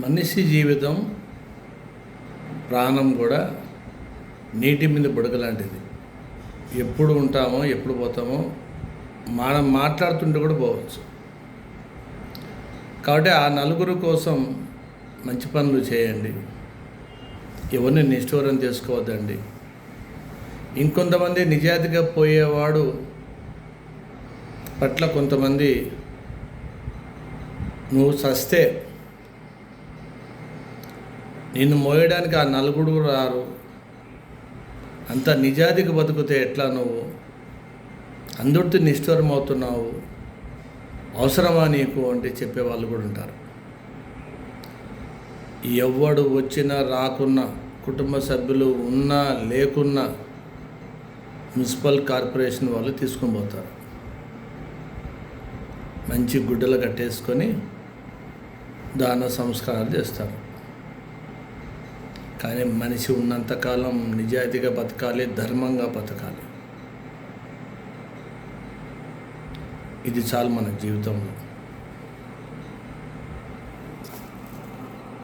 మనిషి జీవితం ప్రాణం కూడా నీటి మీద బుడగ లాంటిది. ఎప్పుడు ఉంటామో ఎప్పుడు పోతామో మనం మాట్లాడుతుంటే కూడా పోవచ్చు. కాబట్టి ఆ నలుగురు కోసం మంచి పనులు చేయండి, ఎవరిని నిష్ఠూరం చేసుకోవద్దండి. ఇంకొంతమంది నిజాయితీగా పోయేవాడు పట్ల కొంతమంది నువ్వు చస్తే నిన్ను మోయడానికి ఆ నలుగురు రారు, అంత నిజాయితీగా బతుకుతే ఎట్లా నువ్వు అందరితో నిష్ఠూరం అవుతున్నావు, అవసరమా నీకు అంటే చెప్పేవాళ్ళు కూడా ఉంటారు. ఎవడు వచ్చినా రాకున్నా, కుటుంబ సభ్యులు ఉన్నా లేకున్నా మున్సిపల్ కార్పొరేషన్ వాళ్ళు తీసుకొని పోతారు. మంచి గుడ్డలు కట్టేసుకొని దాన సంస్కారాలు చేస్తారు. కానీ మనిషి ఉన్నంతకాలం నిజాయితీగా బతకాలి, ధర్మంగా బతకాలి. ఇది చాలు మన జీవితంలో.